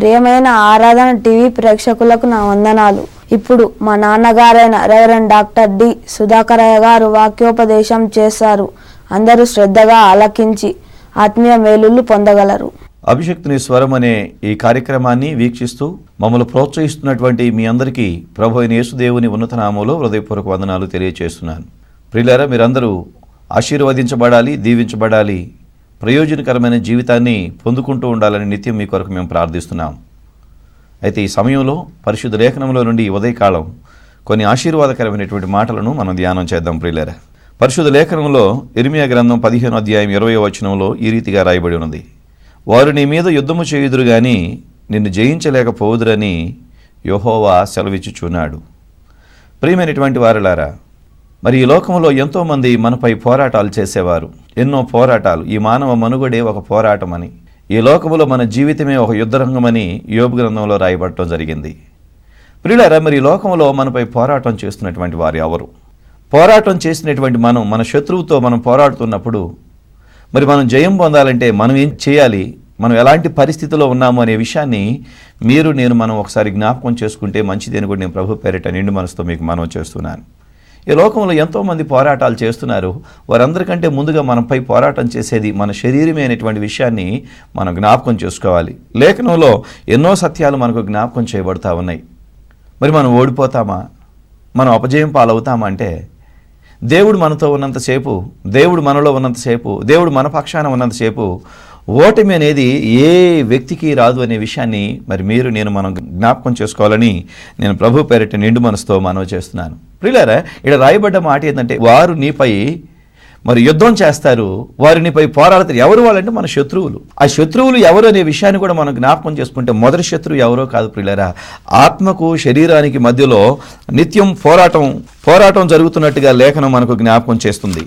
ప్రియమైన ఆరాధన టీవీ ప్రేక్షకులకు నా వందనాలు. ఇప్పుడు మా నాన్నగారైన రెవరెండ్ డాక్టర్ డి సుధాకరయ్య గారు వాక్యోపదేశం చేశారు. అందరూ శ్రద్ధగా ఆలకించి ఆత్మీయ మేలులు పొందగలరు. అభిషక్తుని స్వరం అనే ఈ కార్యక్రమాన్ని వీక్షిస్తూ మమ్మల్ని ప్రోత్సహిస్తున్నటువంటి మీ అందరికీ ప్రభు అయిన యేసుదేవుని ఉన్నత నామములో హృదయపూర్వక వందనాలు తెలియజేస్తున్నాను. ప్రియులారా, మీరందరూ ఆశీర్వదించబడాలి, దీవించబడాలి, ప్రయోజనకరమైన జీవితాన్ని పొందుకుంటూ ఉండాలని నిత్యం మీ కొరకు మేము ప్రార్థిస్తున్నాం. అయితే ఈ సమయంలో పరిశుద్ధ లేఖనంలో నుండి ఉదయకాలం కొన్ని ఆశీర్వాదకరమైనటువంటి మాటలను మనం ధ్యానం చేద్దాం. ప్రియులారా, పరిశుద్ధ లేఖనంలో ఇర్మియా గ్రంథం 15వ అధ్యాయం 20వ వచనంలో ఈ రీతిగా రాయబడి ఉన్నది: వారు నీ మీద యుద్ధము చేయుదురు గాని నిన్ను జయించలేకపోదురని యెహోవా సెలవిచ్చుచున్నాడు. ప్రియమైనటువంటి వారలారా, మరి ఈ లోకంలో ఎంతోమంది మనపై పోరాటాలు చేసేవారు. ఎన్నో పోరాటాలు. ఈ మానవ మనుగడే ఒక పోరాటమని, ఈ లోకములో మన జీవితమే ఒక యుద్ధరంగమని యోబు గ్రంథంలో రాయబడటం జరిగింది. ప్రియులారా, మరి ఈ లోకంలో మనపై పోరాటం చేస్తున్నటువంటి వారు ఎవరు? పోరాటం చేసినటువంటి మన శత్రువుతో మనం పోరాడుతున్నప్పుడు మరి మనం జయం పొందాలంటే మనం ఏం చేయాలి, మనం ఎలాంటి పరిస్థితిలో ఉన్నాము అనే విషయాన్ని నేను ఒకసారి జ్ఞాపకం చేసుకుంటే మంచిది అని కూడా నేను ప్రభు పేరిట నిండు మనసుతో మీకు మనవి చేస్తున్నాను. ఈ లోకంలో ఎంతోమంది పోరాటాలు చేస్తున్నారు. వారందరికంటే ముందుగా మనపై పోరాటం చేసేది మన శరీరమే అనేటువంటి విషయాన్ని మనం జ్ఞాపకం చేసుకోవాలి. లేఖనంలో ఎన్నో సత్యాలు మనకు జ్ఞాపకం చేయబడతా ఉన్నాయి. మరి మనం ఓడిపోతామా, మనం అపజయం పాలవుతామా అంటే, దేవుడు మనతో ఉన్నంతసేపు, దేవుడు మనలో ఉన్నంతసేపు, దేవుడు మన పక్షాన ఉన్నంతసేపు ఓటమి అనేది ఏ వ్యక్తికి రాదు అనే విషయాన్ని మనం జ్ఞాపకం చేసుకోవాలని నేను ప్రభు పేరిట నిండు మనసుతో మనవి చేస్తున్నాను. ప్రియులారా, ఇక్కడ రాయబడ్డ మాట ఏంటంటే, వారు నీపై యుద్ధం చేస్తారు, వారు నీపై పోరాడతారు. ఎవరు వాళ్ళంటే మన శత్రువులు. ఆ శత్రువులు ఎవరు అనే విషయాన్ని కూడా మనం జ్ఞాపకం చేసుకుంటే, మొదటి శత్రువు ఎవరో కాదు ప్రియులారా, ఆత్మకు శరీరానికి మధ్యలో నిత్యం పోరాటం జరుగుతున్నట్టుగా లేఖనం మనకు జ్ఞాపకం చేస్తుంది.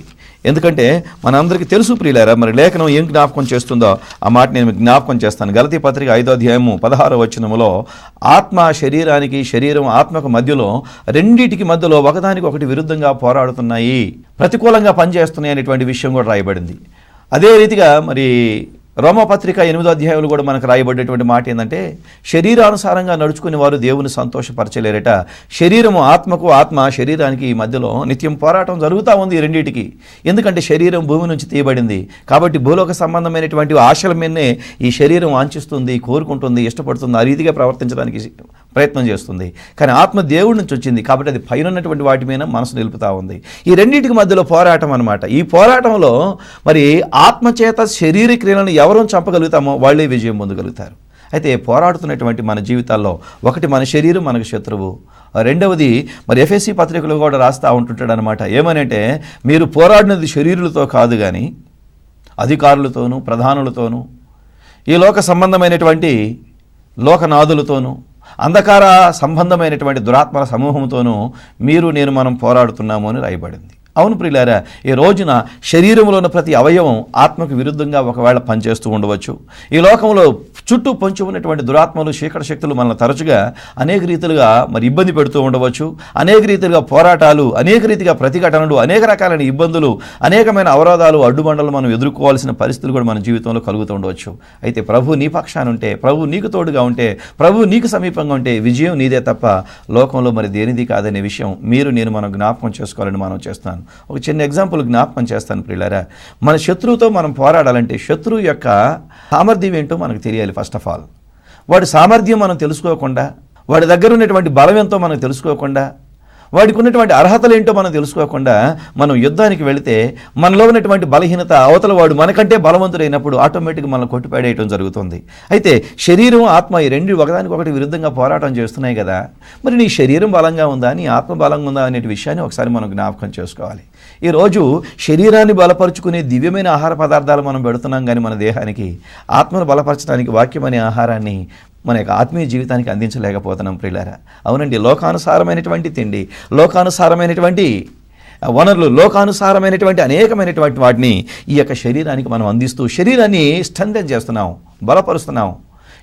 ఎందుకంటే మనందరికీ తెలుసు ప్రియులారా, లేఖనం ఏం జ్ఞాపకం చేస్తుందో ఆ మాట నేను జ్ఞాపకం చేస్తాను. గలతీ పత్రిక 5వ అధ్యాయము 16వ వచనములో ఆత్మ శరీరానికి, శరీరం ఆత్మకు మధ్యలో, రెండింటికి మధ్యలో ఒకదానికి ఒకటి విరుద్ధంగా పోరాడుతున్నాయి, ప్రతికూలంగా పనిచేస్తున్నాయి అనేటువంటి విషయం కూడా రాయబడింది. అదే రీతిగా రోమపత్రిక 8వ అధ్యాయంలో కూడా మనకు రాయబడేటువంటి మాట ఏంటంటే, శరీరానుసారంగా నడుచుకునే వారు దేవుని సంతోషపరచలేరట. శరీరము ఆత్మకు, ఆత్మ శరీరానికి మధ్యలో నిత్యం పోరాటం జరుగుతూ ఉంది రెండింటికి. ఎందుకంటే శరీరం భూమి నుంచి తీయబడింది కాబట్టి భూలోక సంబంధమైనటువంటి ఆశల మీదనే ఈ శరీరం వాంఛిస్తుంది, కోరుకుంటుంది, ఇష్టపడుతుంది, ఆ రీతిగా ప్రవర్తించడానికి ప్రయత్నం చేస్తుంది. కానీ ఆత్మ దేవుడి నుంచి వచ్చింది కాబట్టి అది పైన ఉన్నటువంటి వాటి మీద మనసు నిలుపుతూ ఉంది. ఈ రెండింటికి మధ్యలో పోరాటం అనమాట. ఈ పోరాటంలో ఆత్మచేత శరీర క్రియలను ఎవరు చంపగలుగుతామో వాళ్ళే విజయం పొందగలుగుతారు. అయితే పోరాడుతున్నటువంటి మన జీవితాల్లో ఒకటి మన శరీరం మనకు శత్రువు, రెండవది ఎఫెసీ పత్రికలో కూడా రాస్తూ ఉంటుంటాడు అనమాట. ఏమనంటే, మీరు పోరాడినది శరీరులతో కాదు కానీ అధికారులతోనూ, ప్రధానులతోనూ, ఈ లోక సంబంధమైనటువంటి లోకనాథులతోనూ, అంధకార సంబంధమైనటువంటి దురాత్మల సమూహంతోనూ మనం పోరాడుతున్నాము అని రాయబడింది. అవును ప్రియులారా, ఈ రోజున శరీరంలో ఉన్న ప్రతి అవయవం ఆత్మకు విరుద్ధంగా ఒకవేళ పనిచేస్తూ ఉండవచ్చు. ఈ లోకంలో చుట్టూ పొంచి ఉన్నటువంటి దురాత్మలు, చీకటి శక్తులు మనల్ని తరచుగా అనేక రీతిలుగా ఇబ్బంది పెడుతూ ఉండవచ్చు. అనేక రీతిలుగా పోరాటాలు, అనేక రీతిగా ప్రతిఘటనలు, అనేక రకాలైన ఇబ్బందులు, అనేకమైన అవరోధాలు, అడ్డుబండలు మనం ఎదుర్కోవాల్సిన పరిస్థితులు కూడా మన జీవితంలో కలుగుతూ ఉండవచ్చు. అయితే ప్రభు నీ పక్షాన ఉంటే, ప్రభు నీకు తోడుగా ఉంటే, ప్రభు నీకు సమీపంగా ఉంటే విజయం నీదే తప్ప లోకంలో దేనిది కాదనే విషయం మనం జ్ఞాపకం చేసుకోవాలని మనం చేస్తున్నాను. ఒక చిన్న ఎగ్జాంపుల్ జ్ఞాపకం చేస్తాను ప్రియులారా. మన శత్రువుతో మనం పోరాడాలంటే శత్రువు యొక్క సామర్థ్యం ఏంటో మనకు తెలియాలి. ఫస్ట్ ఆఫ్ ఆల్ వాడి సామర్థ్యం మనం తెలుసుకోకుండా, వాడి దగ్గర ఉన్నటువంటి బలం ఎంతో మనం తెలుసుకోకుండా, వాడికి ఉన్నటువంటి అర్హతలు ఏంటో మనం తెలుసుకోకుండా మనం యుద్ధానికి వెళితే మనలో ఉన్నటువంటి బలహీనత అవతల వాడు మనకంటే బలవంతుడైనప్పుడు ఆటోమేటిక్గా మనం కొట్టిపడేయటం జరుగుతుంది. అయితే శరీరం, ఆత్మ ఈ రెండు ఒకదానికొకటి విరుద్ధంగా పోరాటం చేస్తున్నాయి కదా. నీ శరీరం బలంగా ఉందా, నీ ఆత్మ బలంగా ఉందా అనే విషయాన్ని ఒకసారి మనం జ్ఞాపకం చేసుకోవాలి. ఈరోజు శరీరాన్ని బలపరుచుకునే దివ్యమైన ఆహార పదార్థాలు మనం పెడుతున్నాం కానీ మన దేహానికి ఆత్మను బలపరచడానికి వాక్యం అనే ఆహారాన్ని మన యొక్క ఆత్మీయ జీవితానికి అందించలేకపోతున్నాం ప్రియులారా. అవునండి, లోకానుసారమైనటువంటి తిండి, లోకానుసారమైనటువంటి వనరులు, లోకానుసారమైనటువంటి అనేకమైనటువంటి వాటిని ఈ యొక్క శరీరానికి మనం అందిస్తూ శరీరాన్ని స్ట్రెంథెన్ చేస్తున్నాం, బలపరుస్తున్నాం.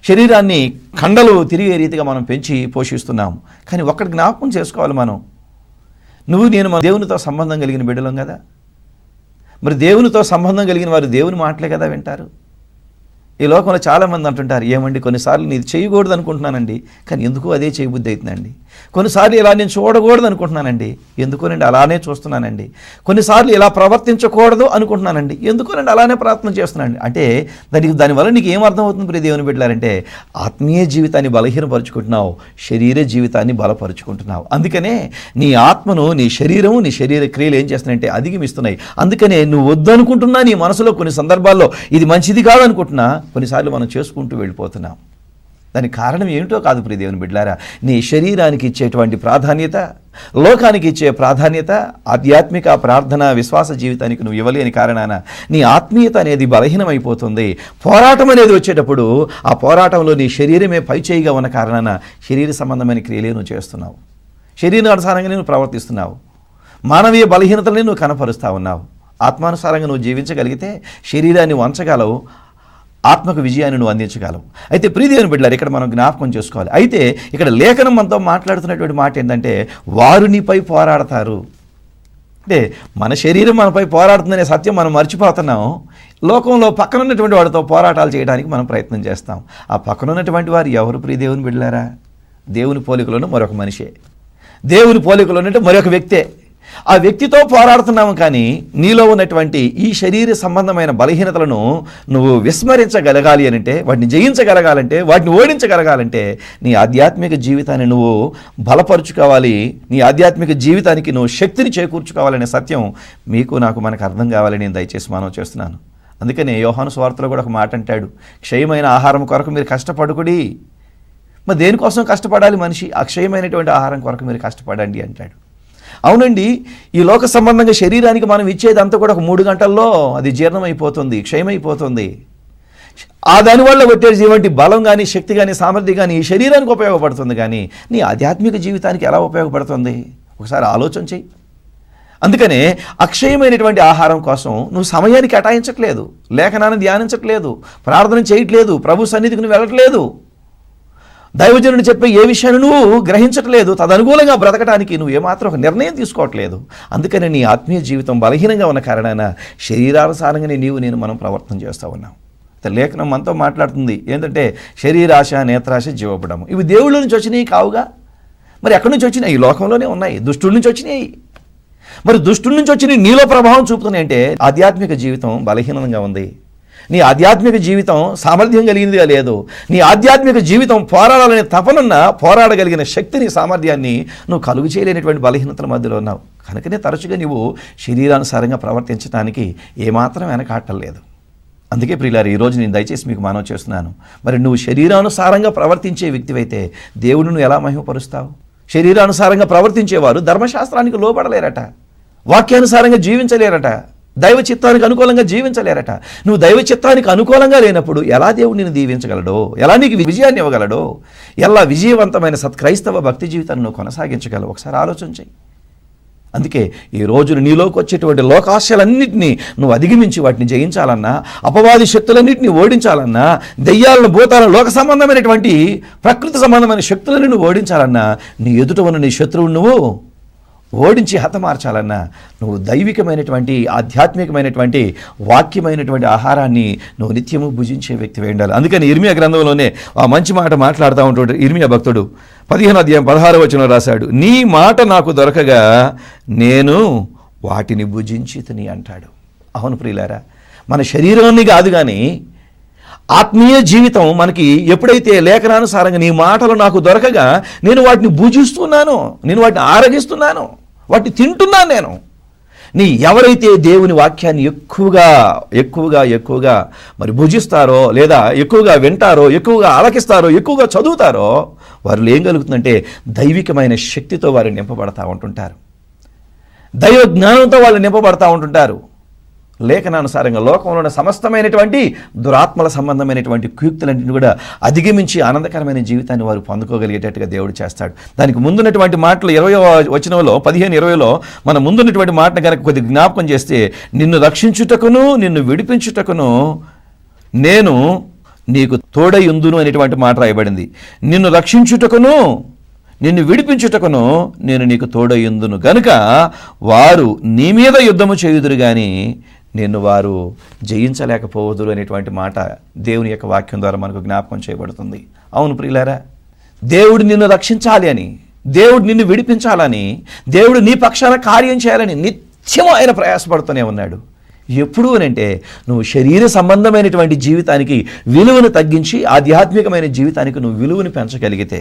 శరీరాన్ని కండలు తిరిగే రీతిగా మనం పెంచి పోషిస్తున్నాం. కానీ ఒక్కటి జ్ఞాపకం చేసుకోవాలి, నేను మన దేవునితో సంబంధం కలిగిన బిడ్డలం కదా. దేవునితో సంబంధం కలిగిన వారు దేవుని మాటలే కదా వింటారు. ఈ లోకంలో చాలామంది అంటుంటారు, ఏమండి కొన్నిసార్లు నేను చేయకూడదు అనుకుంటున్నానండి, కానీ ఎందుకో అదే చేయబుద్ధి అవుతుందండి. కొన్నిసార్లు ఇలా నేను చూడకూడదు అనుకుంటున్నానండి, ఎందుకోనండి అలానే చూస్తున్నానండి. కొన్నిసార్లు ఇలా ప్రవర్తించకూడదు అనుకుంటున్నానండి, ఎందుకోనండి అలానే ప్రార్థన చేస్తున్నానండి. అంటే దానివల్ల నీకు ఏం అర్థం అవుతుంది ప్రియ దేవుని బిడ్డలారంటే, ఆత్మీయ జీవితాన్ని బలహీనపరుచుకుంటున్నావు, శరీర జీవితాన్ని బలపరుచుకుంటున్నావు. అందుకనే నీ ఆత్మను నీ శరీరము నీ శరీర క్రియలు ఏం చేస్తున్నాయంటే అధిగమిస్తున్నాయి. అందుకనే నువ్వు వద్దనుకుంటున్నా నీ మనసులో కొన్ని సందర్భాల్లో ఇది మంచిది కాదనుకుంటున్నా కొన్నిసార్లు మనం చేసుకుంటూ వెళ్ళిపోతున్నాం. దానికి కారణం ఏమిటో కాదు ప్రియ దేవుని బిడ్డలారా, నీ శరీరానికి ఇచ్చేటువంటి ప్రాధాన్యత, లోకానికి ఇచ్చే ప్రాధాన్యత, ఆధ్యాత్మిక ప్రార్థన విశ్వాస జీవితానికి నువ్వు ఇవ్వలేని కారణాన నీ ఆత్మీయత అనేది బలహీనమైపోతుంది. పోరాటం అనేది వచ్చేటప్పుడు ఆ పోరాటంలో నీ శరీరమే పైచేయిగా ఉన్న కారణాన శరీర సంబంధమైన క్రియలే నువ్వు చేస్తున్నావు, శరీరానుసారంగానే నువ్వు ప్రవర్తిస్తున్నావు, మానవీయ బలహీనతలని నువ్వు కనపరుస్తూ ఉన్నావు. ఆత్మానుసారంగా నువ్వు జీవించగలిగితే శరీరాన్ని వంచగలవు, ఆత్మకు విజయాన్ని నువ్వు అందించగలవు. అయితే ప్రియ దేవుని బిడ్డలారా, ఇక్కడ మనం జ్ఞాపకం చేసుకోవాలి. అయితే ఇక్కడ లేఖనం మనతో మాట్లాడుతున్నటువంటి మాట ఏంటంటే, వారు నీపై పోరాడతారు. అంటే మన శరీరం మనపై పోరాడుతుందనే సత్యం మనం మర్చిపోతున్నాం. లోకంలో పక్కన ఉన్నటువంటి వాడితో పోరాటాలు చేయడానికి మనం ప్రయత్నం చేస్తాం. ఆ పక్కన ఉన్నటువంటి వారు ఎవరు ప్రియ దేవుని బిడ్డలారా? దేవుని పోలికలోనూ మరొక మనిషే, దేవుని పోలికలోనంటే మరొక వ్యక్తే. ఆ వ్యక్తితో పోరాడుతున్నాము, కానీ నీలో ఉన్నటువంటి ఈ శరీర సంబంధమైన బలహీనతలను నువ్వు విస్మరించగలగాలి అంటే, వాటిని జయించగలగాలంటే, వాటిని ఓడించగలగాలంటే నీ ఆధ్యాత్మిక జీవితాన్ని నువ్వు బలపరుచుకోవాలి. నీ ఆధ్యాత్మిక జీవితానికి నువ్వు శక్తిని చేకూర్చుకోవాలనే సత్యం మనకు అర్థం కావాలని నేను దయచేసి మనవి చేస్తున్నాను. అందుకనే యోహాను సువార్తలో కూడా ఒక మాట అంటాడు, క్షయమైన ఆహారం కొరకు మీరు కష్టపడుకుడి. మరి దేనికోసం కష్టపడాలి మనిషి? అక్షయమైనటువంటి ఆహారం కొరకు మీరు కష్టపడండి అంటాడు. అవునండి, ఈ లోక సంబంధంగా శరీరానికి మనం ఇచ్చేదంతా కూడా ఒక 3 గంటల్లో అది జీర్ణమైపోతుంది, క్షయమైపోతుంది. ఆ దానివల్ల వచ్చేటువంటి బలం కానీ, శక్తి కానీ, సామర్థ్యం కానీ ఈ శరీరానికి ఉపయోగపడుతుంది, కానీ నీ ఆధ్యాత్మిక జీవితానికి ఎలా ఉపయోగపడుతుంది? ఒకసారి ఆలోచన చెయ్యి. అందుకనే అక్షయమైనటువంటి ఆహారం కోసం నువ్వు సమయాన్ని కేటాయించట్లేదు, లేఖనాన్ని ధ్యానించట్లేదు, ప్రార్థన చేయట్లేదు, ప్రభు సన్నిధికి నువ్వు వెళ్ళట్లేదు, దైవజనుడు చెప్పే ఏ విషయాన్ని నువ్వు గ్రహించట్లేదు, తదనుకూలంగా బ్రతకడానికి నువ్వు ఏమాత్రం ఒక నిర్ణయం తీసుకోవట్లేదు. అందుకని నీ ఆత్మీయ జీవితం బలహీనంగా ఉన్న కారణాన శరీరానుసారంగానే మనం ప్రవర్తన చేస్తూ ఉన్నాం. లేఖనం మనతో మాట్లాడుతుంది ఏంటంటే, శరీరాశ, నేత్రాశ, జీవపడము, ఇవి దేవుళ్ళ నుంచి వచ్చినాయి కావుగా. మరి ఎక్కడి నుంచి వచ్చినాయి? ఈ లోకంలోనే ఉన్నాయి, దుష్టుల నుంచి వచ్చినాయి. మరి దుష్టుల నుంచి వచ్చి నీలో ప్రభావం చూపుతున్నాయి అంటే ఆధ్యాత్మిక జీవితం బలహీనంగా ఉంది, నీ ఆధ్యాత్మిక జీవితం సామర్థ్యం కలిగిందిగా లేదు, నీ ఆధ్యాత్మిక జీవితం పోరాడాలనే తపనున్న పోరాడగలిగిన శక్తిని, సామర్థ్యాన్ని నువ్వు కలుగు చేయలేనటువంటి బలహీనతల మధ్యలో ఉన్నావు. కనుకనే తరచుగా నువ్వు శరీరానుసారంగా ప్రవర్తించడానికి ఏమాత్రం వెనకాటలేదు. అందుకే ప్రియులారు, ఈరోజు నేను దయచేసి మీకు మనవి చేస్తున్నాను, మరి నువ్వు శరీరానుసారంగా ప్రవర్తించే వ్యక్తివైతే దేవుడిని ఎలా మహిమపరుస్తావు? శరీరానుసారంగా ప్రవర్తించేవారు ధర్మశాస్త్రానికి లోబడలేరట, వాక్యానుసారంగా జీవించలేరట, దైవ చిత్తానికి అనుకూలంగా జీవించలేరట. నువ్వు దైవ చిత్తానికి అనుకూలంగా లేనప్పుడు ఎలా దేవుడు నిన్ను దీవించగలడో, ఎలా నీకు విజయాన్ని ఇవ్వగలడో, ఎలా విజయవంతమైన సత్క్రైస్తవ భక్తి జీవితాన్ని నువ్వు కొనసాగించగలవు? ఒకసారి ఆలోచన చెయ్యి. అందుకే ఈ రోజున నీలోకి వచ్చేటువంటి లోకాశలన్నింటినీ నువ్వు అధిగమించి వాటిని జయించాలన్నా, అపవాది శక్తులన్నింటినీ ఓడించాలన్నా, దెయ్యాలను, భూతాలను, లోక సంబంధమైనటువంటి ప్రకృతి సంబంధమైన శక్తులను నువ్వు ఓడించాలన్నా, నీ ఎదుట ఉన్న నీ శత్రువును నువ్వు ఓడించి హతమార్చాలన్నా, నువ్వు దైవికమైనటువంటి, ఆధ్యాత్మికమైనటువంటి, వాక్యమైనటువంటి ఆహారాన్ని నువ్వు నిత్యము భుజించే వ్యక్తివై ఉండాలి. అందుకని ఇర్మియా గ్రంథంలోనే ఆ మంచి మాట మాట్లాడుతూ ఉంటాడు ఇర్మియా భక్తుడు. 15వ అధ్యాయం 16వ వచనంలో రాశాడు, నీ మాట నాకు దొరకగా నేను వాటిని భుజించితిని అంటాడు. అవును ప్రియులారా, మన శరీరాన్ని కాదు కానీ ఆత్మీయ జీవితం మనకి ఎప్పుడైతే లేఖనానుసారంగా నీ మాటలు నాకు దొరకగా నేను వాటిని భుజిస్తున్నాను, నేను వాటిని ఆరగిస్తున్నాను, వాటిని తింటున్నాను నేను. ఎవరైతే దేవుని వాక్యాన్ని ఎక్కువగా మరి భుజిస్తారో, లేదా ఎక్కువగా వింటారో, ఎక్కువగా ఆలకిస్తారో, ఎక్కువగా చదువుతారో, వారు ఏం కలుగుతుందంటే దైవికమైన శక్తితో వారు నింపబడతా ఉంటుంటారు, దైవ జ్ఞానంతో వాళ్ళు నింపబడతా ఉంటుంటారు. లేఖనానుసారంగా లోకంలో ఉన్న సమస్తమైనటువంటి దురాత్మల సంబంధమైనటువంటి కుయుక్తులన్నింటినీ కూడా అధిగమించి ఆనందకరమైన జీవితాన్ని వారు పొందుకోగలిగేటట్టుగా దేవుడు చేస్తాడు. దానికి ముందున్నటువంటి మాటలు 20వ వచనంలో 15-20లో మన ముందున్నటువంటి మాటను కనుక కొద్దిగా జ్ఞాపకం చేస్తే, నిన్ను రక్షించుటకును నిన్ను విడిపించుటకును నేను నీకు తోడయుందును అనేటువంటి మాట రాయబడింది. నిన్ను రక్షించుటకును నిన్ను విడిపించుటకును నేను నీకు తోడయుందును గనుక వారు నీ మీద యుద్ధము చేయుదురు గాని నిన్ను వారు జయించలేకపోవదురు అనేటువంటి మాట దేవుని యొక్క వాక్యం ద్వారా మనకు జ్ఞాపకం చేయబడుతుంది. అవును ప్రియులారా, దేవుడు నిన్ను రక్షించాలి అని, దేవుడు నిన్ను విడిపించాలని, దేవుడు నీ పక్షాన కార్యం చేయాలని నిత్యం ఆయన ప్రయాసపడుతూనే ఉన్నాడు. ఎప్పుడు అనంటే నువ్వు శరీర సంబంధమైనటువంటి జీవితానికి విలువను తగ్గించి ఆధ్యాత్మికమైన జీవితానికి నువ్వు విలువను పెంచగలిగితే,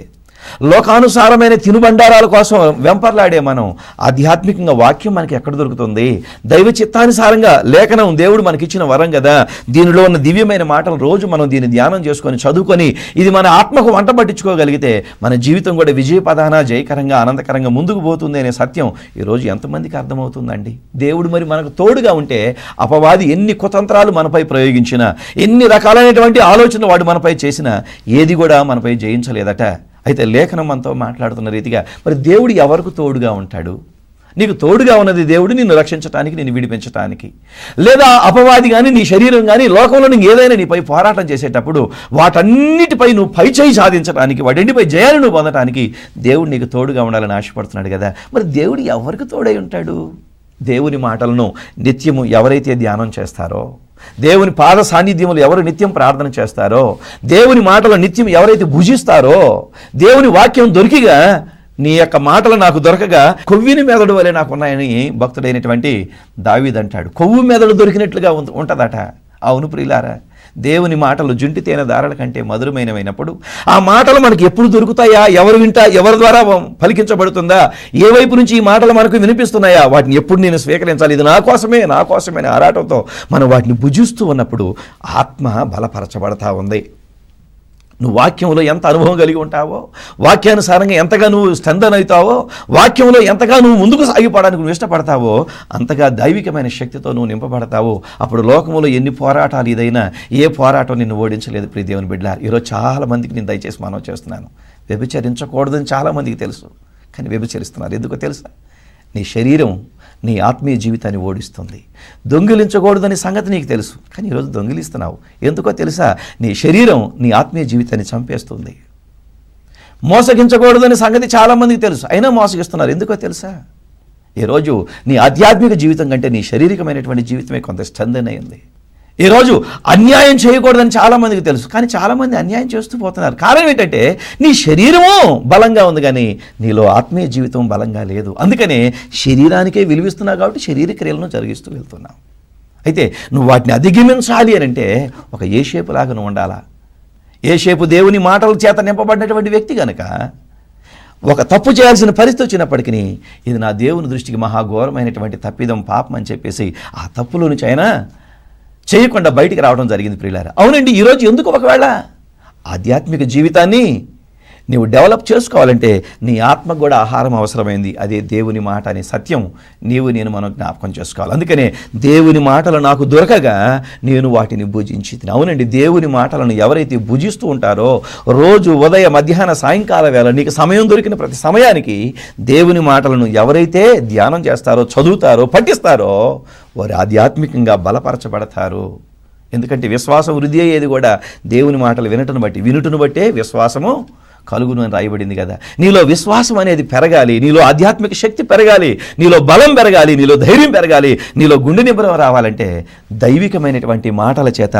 లోకానుసారమైన తినుబండారాల కోసం వెంపర్లాడే మనం ఆధ్యాత్మికంగా వాక్యం మనకి ఎక్కడ దొరుకుతుంది? దైవ చిత్తానుసారంగా లేఖనం దేవుడు మనకిచ్చిన వరం కదా, దీనిలో ఉన్న దివ్యమైన మాటలు రోజు మనం దీన్ని ధ్యానం చేసుకొని చదువుకొని ఇది మన ఆత్మకు వంట పట్టించుకోగలిగితే మన జీవితం కూడా విజయపదాన జయకరంగా ఆనందకరంగా ముందుకు పోతుంది అనే సత్యం ఈరోజు ఎంతమందికి అర్థమవుతుందండి? దేవుడు మరి మనకు తోడుగా ఉంటే అపవాది ఎన్ని కుతంత్రాలు మనపై ప్రయోగించినా, ఎన్ని రకాలైనటువంటి ఆలోచనలు వాడు మనపై చేసినా ఏది కూడా మనపై జయించలేదట. అయితే లేఖనం మనతో మాట్లాడుతున్న రీతిగా మరి దేవుడు ఎవరికి తోడుగా ఉంటాడు? నీకు తోడుగా ఉన్నది దేవుడు నిన్ను రక్షించడానికి, నిన్ను విడిపించడానికి. లేదా అపవాది కానీ నీ శరీరం కానీ లోకంలో నీకు ఏదైనా నీపై పోరాటం చేసేటప్పుడు వాటన్నిటిపై నువ్వు పైచేయి సాధించడానికి, వాటిపై జయాన్ని నువ్వు పొందడానికి దేవుడు నీకు తోడుగా ఉండాలని ఆశపడుతున్నాడు కదా. మరి దేవుడు ఎవరికి తోడై ఉంటాడు? దేవుని మాటలను నిత్యము ఎవరైతే ధ్యానం చేస్తారో, దేవుని పాద సాన్నిధ్యములు ఎవరు నిత్యం ప్రార్థన చేస్తారో, దేవుని మాటలు నిత్యం ఎవరైతే భుజిస్తారో, దేవుని వాక్యం దొరికిగా నీ యొక్క మాటలు నాకు దొరకగా కొవ్విని మెదడు వలె నాకు ఉన్నాయని భక్తుడైనటువంటి దావీదు అంటాడు. కొవ్వు మెదడు దొరికినట్లుగా ఉంటుందట. అవును ప్రియులారా, దేవుని మాటలు జుంటి తేనె దారాల కంటే మధురమైనప్పుడు ఆ మాటలు మనకి ఎప్పుడు దొరుకుతాయా? ఎవరి ద్వారా పలికించబడుతుందా? ఏ వైపు నుంచి ఈ మాటలు మనకు వినిపిస్తున్నాయా? వాటిని ఎప్పుడు నేను స్వీకరించాలి? ఇది నా కోసమే అనే ఆరాటంతో మనం వాటిని భుజిస్తూ ఉన్నప్పుడు ఆత్మ బలపరచబడతా ఉంది. నువ్వు వాక్యంలో ఎంత అనుభవం కలిగి ఉంటావో, వాక్యానుసారంగా ఎంతగా నువ్వు స్ట్రెంథెన్ అవుతావో, వాక్యంలో ఎంతగా నువ్వు ముందుకు సాగిపోవడానికి నువ్వు ఇష్టపడతావో అంతగా దైవికమైన శక్తితో నువ్వు నింపబడతావో అప్పుడు లోకంలో ఎన్ని పోరాటాలు ఇదైనా ఏ పోరాటం నిన్ను ఓడించలేదు. ప్రియ దేవుని బిడ్డలారా, ఈరోజు చాలా మందికి నేను దయచేసి మనవి చేస్తున్నాను, వ్యభిచరించకూడదని చాలామందికి తెలుసు, కానీ వ్యభిచరిస్తున్నారు. ఎందుకో తెలుసా? నీ శరీరం నీ ఆత్మీయ జీవితాన్ని ఓడిస్తుంది. దొంగిలించకూడదని సంగతి నీకు తెలుసు, కానీ ఈరోజు దొంగిలిస్తున్నావు. ఎందుకో తెలుసా? నీ శరీరం నీ ఆత్మీయ జీవితాన్ని చంపేస్తుంది. మోసగించకూడదని సంగతి చాలామందికి తెలుసు, అయినా మోసగిస్తున్నారు. ఎందుకో తెలుసా? ఈరోజు నీ ఆధ్యాత్మిక జీవితం కంటే నీ శారీరకమైనటువంటి జీవితమే కొంత స్ట్రెంథెన్ అయింది. ఈరోజు అన్యాయం చేయకూడదని చాలామందికి తెలుసు, కానీ చాలామంది అన్యాయం చేస్తూ పోతున్నారు. కారణం ఏంటంటే నీ శరీరము బలంగా ఉంది కానీ నీలో ఆత్మీయ జీవితం బలంగా లేదు. అందుకనే శరీరానికే విలువిస్తున్నావు కాబట్టి శరీర క్రియలను జరిగిస్తూ వెళ్తున్నావు. అయితే నువ్వు వాటిని అధిగమించాలి అని అంటే ఒక యోసేపు లాగా నువ్వు ఉండాలా. యోసేపు దేవుని మాటల చేత నింపబడినటువంటి వ్యక్తి కనుక ఒక తప్పు చేయాల్సిన పరిస్థితి వచ్చినప్పటికీ ఇది నా దేవుని దృష్టికి మహాఘోరమైనటువంటి తప్పిదం, పాపం అని చెప్పేసి ఆ తప్పులో నుంచి అయినా చేయకుండా బయటికి రావడం జరిగింది. ప్రియులారా, అవునండి, ఈరోజు ఎందుకు ఒకవేళ ఆధ్యాత్మిక జీవితాన్ని నీవు డెవలప్ చేసుకోవాలంటే నీ ఆత్మకు కూడా ఆహారం అవసరమైంది. అదే దేవుని మాట అనే సత్యం నేను మనం జ్ఞాపకం చేసుకోవాలి. అందుకనే దేవుని మాటలు నాకు దొరకగా నేను వాటిని భుజించి. అవునండి, దేవుని మాటలను ఎవరైతే భుజిస్తూ ఉంటారో రోజు ఉదయ మధ్యాహ్న సాయంకాల వేళ నీకు సమయం దొరికిన ప్రతి సమయానికి దేవుని మాటలను ఎవరైతే ధ్యానం చేస్తారో, చదువుతారో, పఠిస్తారో వారు ఆధ్యాత్మికంగా బలపరచబడతారు. ఎందుకంటే విశ్వాసం వృద్ధి అయ్యేది కూడా దేవుని మాటలు వినుటను బట్టే విశ్వాసము కలుగును అని రాయబడింది కదా. నీలో విశ్వాసం అనేది పెరగాలి, నీలో ఆధ్యాత్మిక శక్తి పెరగాలి, నీలో బలం పెరగాలి, నీలో ధైర్యం పెరగాలి, నీలో గుండె నింపడం రావాలంటే దైవికమైనటువంటి మాటల చేత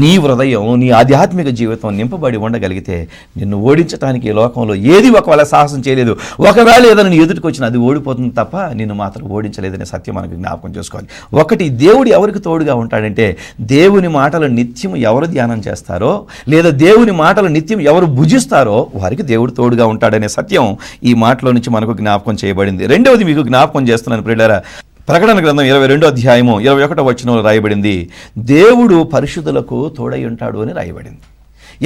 నీ హృదయం, నీ ఆధ్యాత్మిక జీవితం నింపబడి ఉండగలిగితే నిన్ను ఓడించడానికి ఈ లోకంలో ఏది ఒకవేళ సాహసం చేయలేదు. ఒకవేళ ఏదైనా నీ ఎదుటికి వచ్చినా అది ఓడిపోతుంది తప్ప నిన్ను మాత్రం ఓడించలేదనే సత్యం మనకు జ్ఞాపకం చేసుకోవాలి. ఒకటి, దేవుడు ఎవరికి తోడుగా ఉంటాడంటే దేవుని మాటలు నిత్యం ఎవరు ధ్యానం చేస్తారో లేదా దేవుని మాటలు నిత్యం ఎవరు భుజిస్తారో వారికి దేవుడు తోడుగా ఉంటాడనే సత్యం ఈ మాటలో నుంచి మనకు జ్ఞాపకం చేయబడింది. రెండవది మీకు జ్ఞాపకం చేస్తున్నాను ప్రియులారా, ప్రకటన గ్రంథం 22వ అధ్యాయము 21వ వచనంలో రాయబడింది, దేవుడు పరిశుద్ధులకు తోడై ఉంటాడు అని రాయబడింది.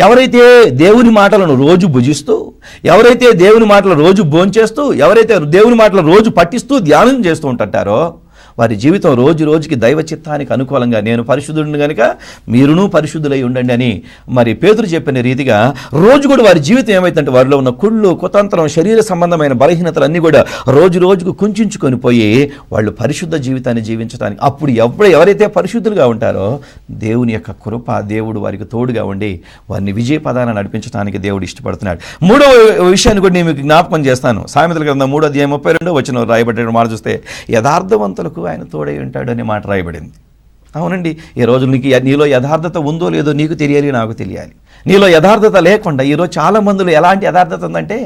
ఎవరైతే దేవుని మాటలను రోజు భుజిస్తూ, ఎవరైతే దేవుని మాటలు రోజు భోంచేస్తూ, ఎవరైతే దేవుని మాటలు రోజు పఠిస్తూ ధ్యానం చేస్తూ ఉంటుంటారో వారి జీవితం రోజు రోజుకి దైవ చిత్తానికి అనుకూలంగా, నేను పరిశుద్ధుడిని కనుక మీరును పరిశుద్ధులై ఉండండి అని మరి పేతురు చెప్పిన రీతిగా రోజు కూడా వారి జీవితం ఏమైతుందంటే వారిలో ఉన్న కుళ్ళు, కుతంత్రం, శరీర సంబంధమైన బలహీనతలన్నీ కూడా రోజు రోజుకు కుంచుకొని పోయి వాళ్ళు పరిశుద్ధ జీవితాన్ని జీవించడానికి, అప్పుడు ఎవరైతే పరిశుద్ధులుగా ఉంటారో దేవుని యొక్క కృప, దేవుడు వారికి తోడుగా ఉండి వారిని విజయ పదాన నడిపించడానికి దేవుడు ఇష్టపడుతున్నాడు. మూడవ విషయాన్ని కూడా నేను మీకు జ్ఞాపకం చేస్తాను. సామెతల గ్రంథం 3వ అధ్యాయం 32వ వచనం రాయబడిన మాట చూస్తే యథార్థవంతులకు ఆయన తోడై ఉంటాడు అనే మాట రాయబడింది. అవునండి, ఈ రోజు నీలో యథార్థత ఉందో లేదో నీకు తెలియాలి, నాకు తెలియాలి. నీలో యథార్థత లేకుండా ఈరోజు చాలా మందిలో ఎలాంటి యథార్థత ఉందంటే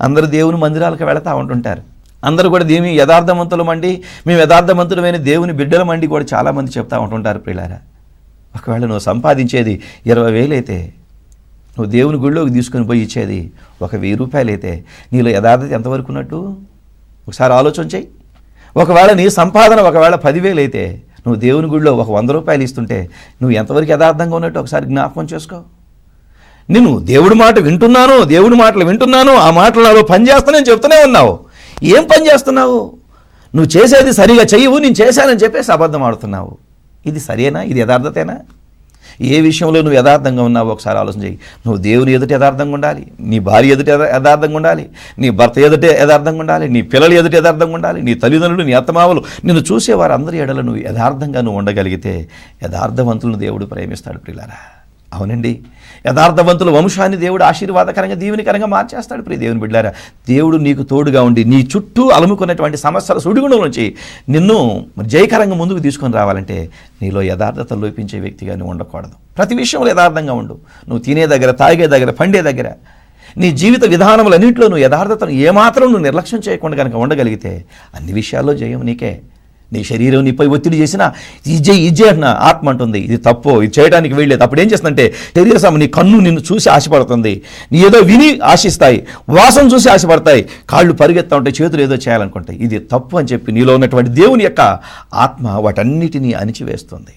అందరూ దేవుని మందిరాలకు వెళతా ఉంటుంటారు. అందరూ కూడా దీని యథార్థవంతులమండి, మేము యథార్థవంతులమైన దేవుని బిడ్డలమండి కూడా చాలామంది చెప్తా ఉంటుంటారు. ప్రియులారా, ఒకవేళ నువ్వు సంపాదించేది 20,000 అయితే, నువ్వు దేవుని గుడిలోకి తీసుకొని పోయి ఇచ్చేది 1,000 రూపాయలు అయితే, నీలో యథార్థత ఎంతవరకు ఉన్నట్టు ఒకసారి ఆలోచన చెయ్యి. ఒకవేళ నీ సంపాదన ఒకవేళ 10,000 అయితే, నువ్వు దేవుని గుడిలో 100 రూపాయలు ఇస్తుంటే నువ్వు ఎంతవరకు యథార్థంగా ఉన్నట్టు ఒకసారి జ్ఞాపకం చేసుకో. నేను దేవుడి మాట వింటున్నాను, దేవుడి మాటలు వింటున్నాను, ఆ మాటలు నాలో పని చేస్తానని చెప్తూనే ఉన్నావు. ఏం పని చేస్తున్నావు? నువ్వు చేసేది సరిగా చెయ్యవు, నేను చేశానని చెప్పేసి అబద్ధం ఆడుతున్నావు. ఇది సరేనా? ఇది యథార్థతేనా? ఏ విషయంలో నువ్వు యథార్థంగా ఉన్నావో ఒకసారి ఆలోచన చేయి. నువ్వు దేవుని ఎదుట యథార్థంగా ఉండాలి, నీ భార్య ఎదుట యథార్థంగా ఉండాలి, నీ భర్త ఎదుట యథార్థంగా ఉండాలి, నీ పిల్లల ఎదుట యథార్థంగా ఉండాలి, నీ తల్లిదండ్రులు, నీ అత్తమామలు, నిన్ను చూసేవారు అందరి ఎడల నువ్వు యథార్థంగా నువ్వు ఉండగలిగితే యథార్థవంతులను దేవుడు ప్రేమిస్తాడు. ప్రియులారా, అవునండి, యథార్థవంతుల వంశాన్ని దేవుడు ఆశీర్వాదకరంగా దీవెనకరంగా మార్చేస్తాడు. ప్రియ దేవుని బిడ్డలారా, దేవుడు నీకు తోడుగా ఉండి నీ చుట్టూ అలుముకున్నటువంటి సమస్యల సుడిగుండం నుంచి నిన్ను జయకరంగా ముందుకు తీసుకొని రావాలంటే నీలో యథార్థత లోపించే వ్యక్తిగా నువ్వు ఉండకూడదు. ప్రతి విషయంలో యథార్థంగా ఉండు. నువ్వు తినే దగ్గర, తాగే దగ్గర, పండే దగ్గర, నీ జీవిత విధానములన్నింటిలో నువ్వు యథార్థతను ఏమాత్రం నువ్వు నిర్లక్ష్యం చేయకుండా కనుక ఉండగలిగితే అన్ని విషయాల్లో జయం నీకే. నీ శరీరం నీపై ఒత్తిడి చేసినా ఇజ్జే అంటున్నా ఆత్మ అంటుంది ఇది తప్పు, ఇది చేయడానికి వీళ్ళలేదు. అప్పుడు ఏం చేస్తుందంటే శరీరం నీ కన్ను నిన్ను చూసి ఆశపడుతుంది, నీ ఏదో విని ఆశిస్తాయి, వాసన చూసి ఆశపడతాయి, కాళ్ళు పరిగెత్తా ఉంటాయి, చేతులు ఏదో చేయాలనుకుంటాయి. ఇది తప్పు అని చెప్పి నీలో ఉన్నటువంటి దేవుని యొక్క ఆత్మ వాటన్నిటినీ అణిచివేస్తుంది,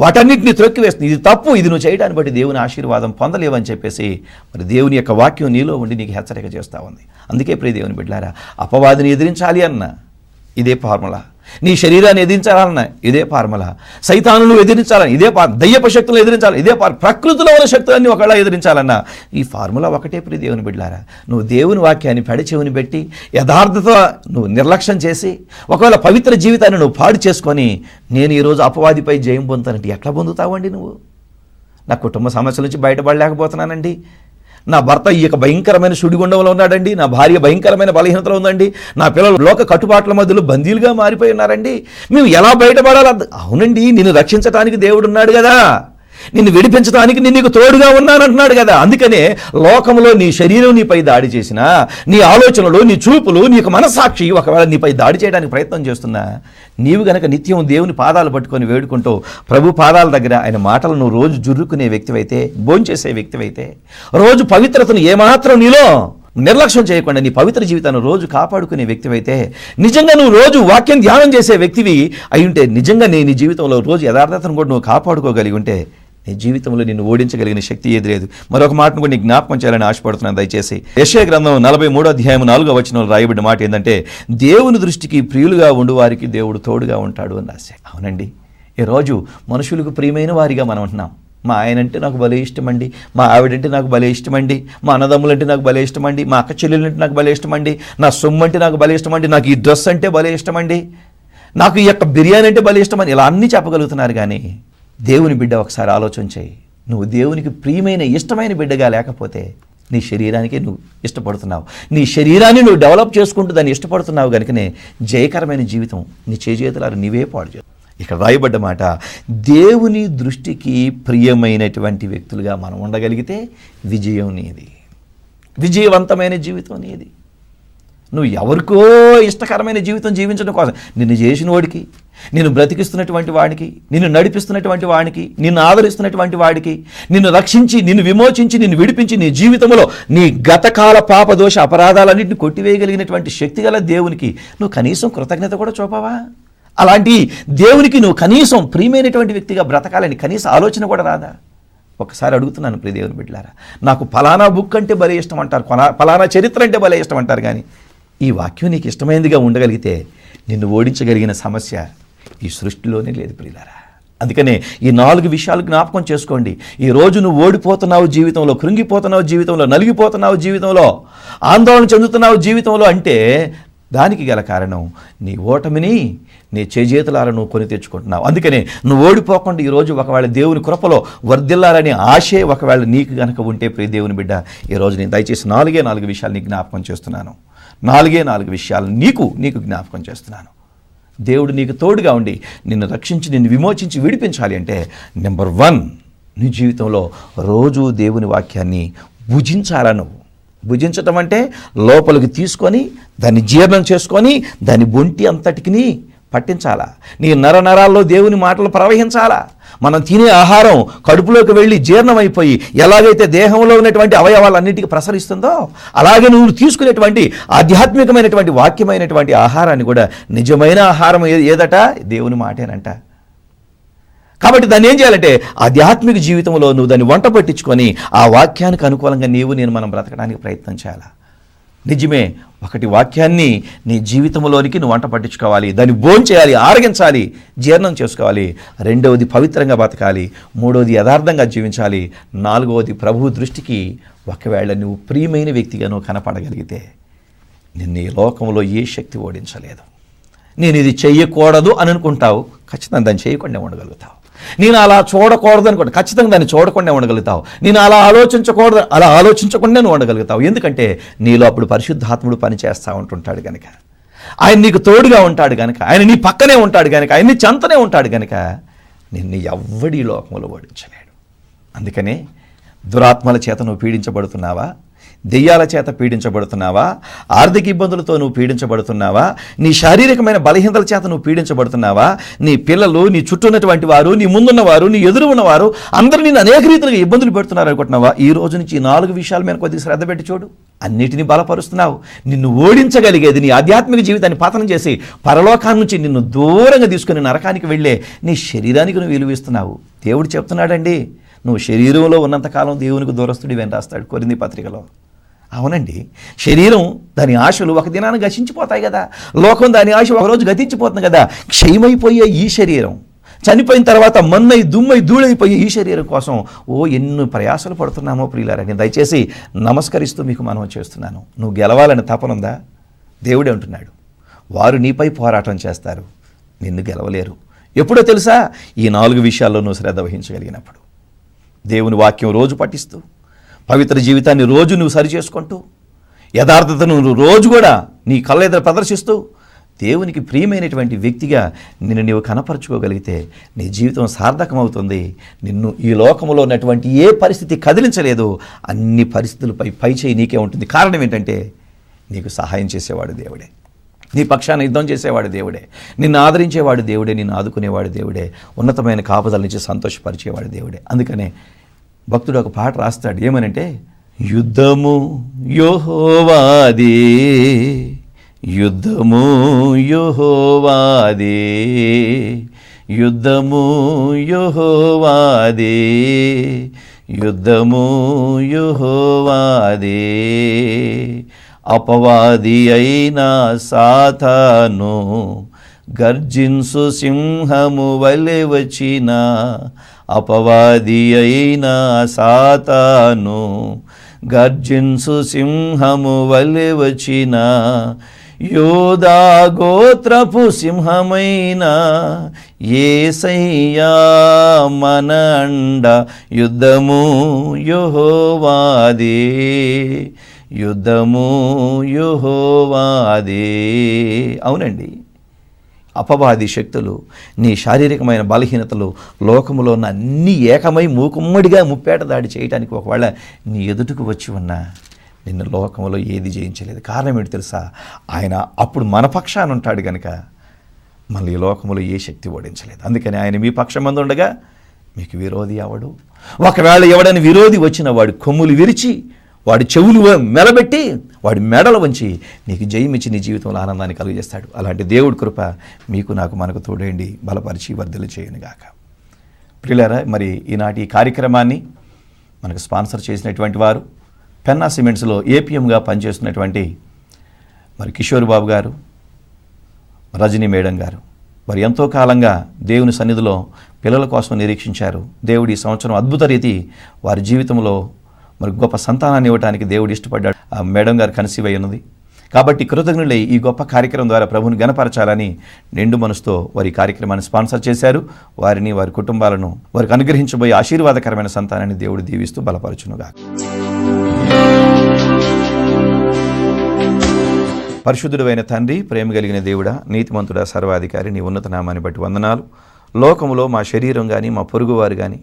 వాటన్నిటిని త్రొక్కివేస్తుంది. ఇది తప్పు, ఇది నువ్వు చేయడాన్ని బట్టి దేవుని ఆశీర్వాదం పొందలేవని చెప్పేసి మరి దేవుని యొక్క వాక్యం నీలో ఉండి నీకు హెచ్చరిక చేస్తూ ఉంది. అందుకే ప్రియ దేవుని బిడ్డలారా, అపవాదిని ఎదిరించాలి అన్న ఇదే ఫార్ములా, నీ శరీరాన్ని ఎదిరించాలన్న ఇదే ఫార్ములా, సైతానులు ఎదిరించాలని ఇదే దయ్యపు శక్తులను ఎదిరించాలి ఇదే ప్రకృతిలో ఉన్న శక్తులన్నీ ఒకవేళ ఎదిరించాలన్న ఈ ఫార్ములా ఒకటే. ప్రియ దేవుని బిడ్డలారా, నువ్వు దేవుని వాక్యాన్ని పెడచెవిని పెట్టి యథార్థత నువ్వు నిర్లక్ష్యం చేసి ఒకవేళ పవిత్ర జీవితాన్ని నువ్వు పాడు చేసుకొని నేను ఈరోజు అపవాదిపై జయం పొందుతానంటే ఎట్లా పొందుతావండి? నువ్వు నా కుటుంబ సమస్యల నుంచి బయటపడలేకపోతున్నానండి, నా భర్త ఈ యొక్క భయంకరమైన సుడిగుండంలో ఉన్నాడండి, నా భార్య భయంకరమైన బలహీనతలో ఉందండి, నా పిల్లలు లోక కట్టుబాట్ల మధ్యలో బందీలుగా మారిపోయి ఉన్నారండి, మేము ఎలా బయటపడాలి? అవునండి, నిన్ను రక్షించడానికి దేవుడు ఉన్నాడు కదా, నిన్ను విడిపించడానికి నేను నీకు తోడుగా ఉన్నానంటున్నాడు కదా. అందుకనే లోకంలో నీ శరీరం నీపై దాడి చేసినా, నీ ఆలోచనలు, నీ చూపులు, నీకు మనస్సాక్షి ఒకవేళ నీపై దాడి చేయడానికి ప్రయత్నం చేస్తున్నా, నీవు గనక నిత్యం దేవుని పాదాలు పట్టుకొని వేడుకుంటూ ప్రభు పాదాల దగ్గర ఆయన మాటలను రోజు జుర్రుకునే వ్యక్తివైతే, భోంచేసే వ్యక్తివైతే, రోజు పవిత్రతను ఏమాత్రం నీలో నిర్లక్ష్యం చేయకుండా నీ పవిత్ర జీవితాన్ని రోజు కాపాడుకునే వ్యక్తివైతే, నిజంగా నువ్వు రోజు వాక్యం ధ్యానం చేసే వ్యక్తివి అయి ఉంటే, నిజంగా నీ జీవితంలో రోజు యథార్థతను కూడా నువ్వు కాపాడుకోగలిగి ఉంటే నీ జీవితంలో నిన్ను ఓడించగలిగిన శక్తి ఏది లేదు. మరొక మాటను కూడా నీకు జ్ఞాపకం చేయాలని ఆశపడుతున్నాను. దయచేసి యెషయా గ్రంథం 43వ అధ్యాయం 4వ వచనంలో రాయబడిన మాట ఏంటంటే, దేవుని దృష్టికి ప్రియులుగా ఉండు వారికి దేవుడు తోడుగా ఉంటాడు అని రాశా. అవునండి, ఈరోజు మనుషులకు ప్రియమైన వారిగా మనం ఉంటున్నాం. మా ఆయన అంటే నాకు భలే ఇష్టమండి, మా ఆవిడంటే నాకు భలే ఇష్టమండి, మా అన్నదమ్ములంటే నాకు భలే ఇష్టమండి, మా అక్క చెల్లెలంటే నాకు భలే ఇష్టమండి, నా సొమ్ము అంటే నాకు భలే ఇష్టమండి, నాకు ఈ డ్రెస్ అంటే భలే ఇష్టమండి, నాకు ఈ యొక్క బిర్యానీ అంటే భలే ఇష్టమని ఇలా అన్నీ చెప్పగలుగుతున్నారు. కానీ దేవుని బిడ్డ ఒకసారి ఆలోచన చేయి, నువ్వు దేవునికి ప్రియమైన ఇష్టమైన బిడ్డగా లేకపోతే నీ శరీరానికే నువ్వు ఇష్టపడుతున్నావు, నీ శరీరాన్ని నువ్వు డెవలప్ చేసుకుంటూ దాన్ని ఇష్టపడుతున్నావు కనుకనే జయకరమైన జీవితం నీ చేతులారా నీవే పాడు చేస్తావు. ఇక్కడ రాయబడ్డ మాట, దేవుని దృష్టికి ప్రియమైనటువంటి వ్యక్తులుగా మనం ఉండగలిగితే విజయం నీది, విజయవంతమైన జీవితం నీది. నువ్వు ఎవరికో ఇష్టకరమైన జీవితం జీవించడం కోసం నిన్ను చేసిన వాడికి, నిన్ను బ్రతికిస్తున్నటువంటి వాడికి, నిన్ను నడిపిస్తున్నటువంటి వాడికి, నిన్ను ఆదరిస్తున్నటువంటి వాడికి, నిన్ను రక్షించి, నిన్ను విమోచించి, నిన్ను విడిపించి, నీ జీవితంలో నీ గతకాల పాపదోష అపరాధాలన్నింటినీ కొట్టివేయగలిగినటువంటి శక్తి గల దేవునికి నువ్వు కనీసం కృతజ్ఞత కూడా చూపవా? అలాంటి దేవునికి నువ్వు కనీసం ప్రియమైనటువంటి వ్యక్తిగా బ్రతకాలని కనీస ఆలోచన కూడా రాదా? ఒకసారి అడుగుతున్నాను ప్రియ దేవుని బిడ్డలారా, నాకు ఫలానా బుక్ అంటే భలే ఇష్టం అంటారు, ఫలానా చరిత్ర అంటే భలే ఇష్టం అంటారు, కానీ ఈ వాక్యం నీకు ఇష్టమైనదిగా ఉండగలిగితే నిన్ను ఓడించగలిగిన సమస్య ఈ సృష్టిలోనే లేదు ప్రియులారా. అందుకనే ఈ 4 విషయాలు జ్ఞాపకం చేసుకోండి. ఈ రోజు నువ్వు ఓడిపోతున్నావు జీవితంలో, కృంగిపోతున్నావు జీవితంలో, నలిగిపోతున్నావు జీవితంలో, ఆందోళన చెందుతున్నావు జీవితంలో అంటే దానికి గల కారణం నీ ఓటమిని నీ చేజేతులారా నువ్వు కొని తెచ్చుకుంటున్నావు. అందుకనే నువ్వు ఓడిపోకుండా ఈరోజు ఒకవేళ దేవుని కృపలో వర్ధిల్లాలనే ఆశే ఒకవేళ నీకు గనక ఉంటే ప్రియ దేవుని బిడ్డ, ఈరోజు నేను దయచేసి 4 విషయాలు నీకు జ్ఞాపకం చేస్తున్నాను. 4 విషయాలు నీకు జ్ఞాపకం చేస్తున్నాను. దేవుడు నీకు తోడుగా ఉండి నిన్ను రక్షించి నిన్ను విమోచించి విడిపించాలి అంటే నెంబర్ 1 నీ జీవితంలో రోజు దేవుని వాక్యాన్ని భుజించాలా. నువ్వు భుజించటం అంటే లోపలికి తీసుకొని దాన్ని జీర్ణం చేసుకొని దాని బొంటి అంతటికి పట్టించాలా. నీ నరాల్లో దేవుని మాటలు ప్రవహించాలా. మనం తినే ఆహారం కడుపులోకి వెళ్ళి జీర్ణమైపోయి ఎలాగైతే దేహంలో ఉన్నటువంటి అవయవాలన్నింటికి ప్రసరిస్తుందో అలాగే నువ్వు తీసుకునేటువంటి ఆధ్యాత్మికమైనటువంటి వాక్యమైనటువంటి ఆహారాన్ని కూడా నిజమైన ఆహారం ఏదట దేవుని మాటేనంట. కాబట్టి దాన్ని ఏం చేయాలంటే ఆధ్యాత్మిక జీవితంలో నువ్వు దాన్ని వంట పట్టించుకొని ఆ వాక్యానికి అనుకూలంగా నేను మనం బ్రతకడానికి ప్రయత్నం చేయాలి. నిజమే, ఒకటి వాక్యాన్ని నీ జీవితంలోనికి నువ్వు వంట పట్టించుకోవాలి, దాన్ని భోంచేయాలి, ఆరగించాలి, జీర్ణం చేసుకోవాలి. 2వది పవిత్రంగా బతకాలి. 3వది యథార్థంగా జీవించాలి. 4వది ప్రభువు దృష్టికి ఒకవేళ నువ్వు ప్రియమైన వ్యక్తిగా నువ్వు కనపడగలిగితే నిన్ను ఈ లోకంలో ఏ శక్తి ఓడించలేదు. నేను ఇది చెయ్యకూడదు అని అనుకుంటావు, ఖచ్చితంగా దాన్ని చేయకుండా ఉండగలుగుతావు. నేను అలా చూడకూడదు అనుకుంటా, ఖచ్చితంగా దాన్ని చూడకుండా ఉండగలుగుతావు. నేను అలా ఆలోచించకూడదు, అలా ఆలోచించకుండా నువ్వు ఉండగలుగుతావు. ఎందుకంటే నీలో అప్పుడు పరిశుద్ధాత్ముడు పనిచేస్తూ ఉంటుంటాడు కనుక, ఆయన నీకు తోడుగా ఉంటాడు కనుక, ఆయన నీ పక్కనే ఉంటాడు కనుక, ఆయన నీ చెంతనే ఉంటాడు కనుక నిన్ను ఎవ్వడి లోకంలో ఓడించలేడు. అందుకనే దురాత్మల చేత నువ్వు పీడించబడుతున్నావా, దెయ్యాల చేత పీడించబడుతున్నావా, ఆర్థిక ఇబ్బందులతో నువ్వు పీడించబడుతున్నావా, నీ శారీరకమైన బలహీనతల చేత నువ్వు పీడించబడుతున్నావా, నీ పిల్లలు, నీ చుట్టూ ఉన్నటువంటి వారు, నీ ముందున్నవారు, నీ ఎదురు ఉన్నవారు అందరూ నేను అనేక రీతిలుగా ఇబ్బందులు పెడుతున్నారు అనుకుంటున్నావా, ఈ రోజు నుంచి ఈ 4 విషయాల మీద కొద్దిగా శ్రద్ధ పెట్టి చూడు. అన్నిటినీ బలపరుస్తున్నావు. నిన్ను ఓడించగలిగేది, నీ ఆధ్యాత్మిక జీవితాన్ని పతనం చేసి పరలోకాన్ని నుంచి నిన్ను దూరంగా తీసుకుని నరకానికి వెళ్ళే నీ శరీరానికి నువ్వు విలువిస్తున్నావు. దేవుడు చెప్తున్నాడండి, నువ్వు శరీరంలో ఉన్నంతకాలం దేవునికి దూరస్తుడివి అని రాస్తాడు కొరింథీ పత్రికలో. అవునండి, శరీరం దాని ఆశలు ఒక దినాన్ని గతించిపోతాయి కదా, లోకం దాని ఆశ ఒకరోజు గతించిపోతుంది కదా. క్షయమైపోయే ఈ శరీరం, చనిపోయిన తర్వాత మన్నై దుమ్మై ధూళైపోయే ఈ శరీరం కోసం ఎన్ని ప్రయాసలు పడుతున్నామో ప్రియులారా. నేను దయచేసి నమస్కరిస్తూ మీకు మనవి చేస్తున్నాను, నువ్వు గెలవాలని తపనుందా? దేవుడే అంటున్నాడు, వారు నీపై పోరాటం చేస్తారు, నిన్ను గెలవలేరు. ఎప్పుడో తెలుసా? ఈ 4 విషయాల్లో నువ్వు శ్రద్ధ వహించగలిగినప్పుడు. దేవుని వాక్యం రోజు పఠిస్తూ, పవిత్ర జీవితాన్ని రోజు నువ్వు సరి చేసుకుంటూ, యథార్థతను నువ్వు రోజు కూడా నీ కళ్ళ ఎదుట ప్రదర్శిస్తూ దేవునికి ప్రియమైనటువంటి వ్యక్తిగా నిన్ను నీవు కనపరుచుకోగలిగితే నీ జీవితం సార్థకమవుతుంది. నిన్ను ఈ లోకంలో ఉన్నటువంటి ఏ పరిస్థితి కదిలించలేదు. అన్ని పరిస్థితులపై పైచేయి నీకే ఉంటుంది. కారణం ఏంటంటే నీకు సహాయం చేసేవాడు దేవుడే, నీ పక్షాన యుద్ధం చేసేవాడు దేవుడే, నిన్ను ఆదరించేవాడు దేవుడే, నిన్ను ఆదుకునేవాడు దేవుడే, ఉన్నతమైన కాపుదల నుంచి సంతోషపరిచేవాడు దేవుడే. అందుకనే భక్తుడు ఒక పాట రాస్తాడు, ఏమనంటే, యుద్ధము యెహోవాదే, యుద్ధము యెహోవాదే, యుద్ధము యెహోవాదే, యుద్ధము యెహోవాదే. అపవాది అయిన సాతాను గర్జింసు సింహము వలె వచ్చిన, అపవాది అయిన సాతాను గర్జింసు సింహము వలె వచ్చిన, యోధా గోత్రపు సింహమైన యేసయ్యా మన అండ, యుద్ధము యెహోవాదే, యుద్ధము యెహోవాదే. అవునండి, అపవాది శక్తులు, నీ శారీరకమైన బలహీనతలు, లోకములో ఉన్న అన్ని ఏకమై మూకుమ్మడిగా ముప్పేట దాడి చేయడానికి ఒకవేళ నీ ఎదుటకు వచ్చి ఉన్నా నిన్ను లోకములో ఏది జయించలేదు. కారణం ఏంటి తెలుసా? ఆయన అప్పుడు మన పక్షాన ఉంటాడు కనుక మళ్ళీ ఈ లోకములో ఏ శక్తి ఓడించలేదు. అందుకని ఆయన మీ పక్షమందు ఉండగా మీకు విరోధి ఎవడు? ఒకవేళ ఎవడని విరోధి వచ్చిన వాడు కొమ్ములు విరిచి, వాడి చెవులు మెలబెట్టి, వాడి మెడలు వంచి నీకు జయమిచ్చి నీ జీవితంలో ఆనందాన్ని కలుగజేస్తాడు. అలాంటి దేవుడి కృప మీకు నాకు మనకు తోడేండి, బలపరిచి వర్ధలు చేయనుగాక. ప్రియులారా, మరి ఈనాటి ఈ కార్యక్రమాన్ని మనకు స్పాన్సర్ చేసినటువంటి వారు పెన్నా సిమెంట్స్లో ఏపీఎంగా పనిచేస్తున్నటువంటి మరి కిషోర్ బాబు గారు, రజనీ మేడం గారు. మరి ఎంతో కాలంగా దేవుని సన్నిధిలో పిల్లల కోసం నిరీక్షించారు. దేవుడు ఈ సంవత్సరం అద్భుత రీతి వారి జీవితంలో మరి గొప్ప సంతానాన్ని ఇవ్వడానికి దేవుడు ఇష్టపడ్డాడు. ఆ మేడం గారు కన్సీవ్ అయి ఉన్నది. కాబట్టి కృతజ్ఞులై ఈ గొప్ప కార్యక్రమం ద్వారా ప్రభువుని గణపరచాలని నిండు మనసుతో వారి కార్యక్రమాన్ని స్పాన్సర్ చేశారు. వారిని, వారి కుటుంబాలను, వారికి అనుగ్రహించబోయే ఆశీర్వాదకరమైన సంతానాన్ని దేవుడు దీవిస్తూ బలపరచునుగా. పరిశుద్ధుడైన తండ్రి, ప్రేమ కలిగిన దేవుడా, నీతిమంతుడా, సర్వాధికారి, నీ ఉన్నత నామాన్ని బట్టి వందనాలు. లోకములో మా శరీరం కానీ, మా పొరుగువారు కానీ,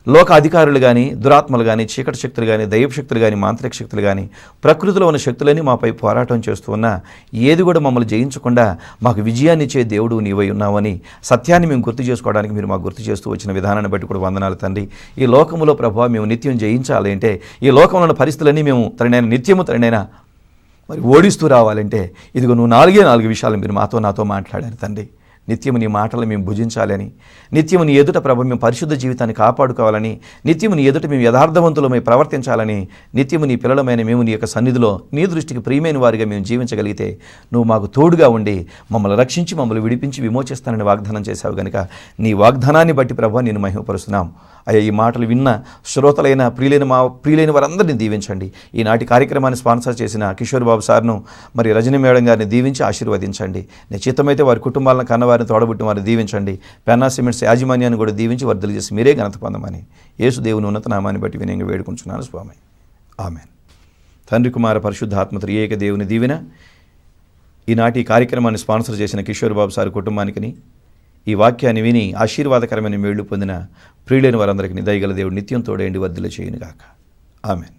లోక అధికారులు కానీ, దురాత్మలు కానీ, చీకటి శక్తులు కానీ, దైవ శక్తులు కానీ, మాంత్రిక శక్తులు కానీ, ప్రకృతిలో ఉన్న శక్తులన్నీ మాపై పోరాటం చేస్తూ ఉన్నా ఏది కూడా మమ్మల్ని జయించకుండా మాకు విజయాన్ని ఇచ్చే దేవుడు నీవై ఉన్నావని సత్యాన్ని మేము గుర్తు చేసుకోవడానికి మీరు మాకు గుర్తు చేస్తూ వచ్చిన విధానాన్ని బట్టి కూడా వందనాలు తండ్రి. ఈ లోకములో ప్రభావ మేము నిత్యం జయించాలి అంటే, ఈ లోకంలో ఉన్న పరిస్థితులన్నీ మేము నిత్యము మరి ఓడిస్తూ రావాలంటే ఇదిగో నువ్వు 4 విషయాలు మీరు నాతో మాట్లాడారు తండ్రి. నిత్యము నీ మాటలు మేము భుజించాలని, నిత్యము నీ ఎదుట ప్రభు మేము పరిశుద్ధ జీవితాన్ని కాపాడుకోవాలని, నిత్యము నీ ఎదుట మేము యథార్థవంతులమై ప్రవర్తించాలని, నిత్యము నీ పిల్లలమైన మేము నీ యొక్క సన్నిధిలో నీ దృష్టికి ప్రియమైన వారిగా మేము జీవించగలిగితే నువ్వు మాకు తోడుగా ఉండి మమ్మల్ని రక్షించి మమ్మల్ని విడిపించి విమోచిస్తానని వాగ్దానం చేశావు కనుక నీ వాగ్దానాన్ని బట్టి ప్రభు నేను మహిమపరుస్తున్నాం. అయ్యా, ఈ మాటలు విన్న శ్రోతలైన ప్రియులైన వారందరినీ దీవించండి. ఈనాటి కార్యక్రమాన్ని స్పాన్సర్ చేసిన కిషోర్ బాబు సార్ను, మరి రజనీ మేడం గారిని దీవించి ఆశీర్వదించండి. నిశ్చితమైతే వారి కుటుంబాలను కన్నవారిని తోడబుట్టిన వారిని దీవించండి. పెన్నా సిమెంట్స్ యాజమాన్యాన్ని కూడా దీవించి వర్ధలు చేసి మీరే ఘనత పొందమని యేసు దేవుని ఉన్నత నామాన్ని బట్టి వినయంగా వేడుకుంటున్నాను స్వామి. ఆమెన్. తండ్రి, కుమార, పరిశుద్ధాత్మ త్రియేక దేవుని దీవెన ఈనాటి కార్యక్రమాన్ని స్పాన్సర్ చేసిన కిషోర్ బాబు సార్ కుటుంబానికి, ఈ వాక్యాన్ని విని ఆశీర్వాదకరమైన మేళ్లు పొందిన ప్రియులైన వారందరికీ దయగల దేవుడు నిత్యం తోడేండి వర్ధిల్ల చేయునుగాక. ఆమెన్.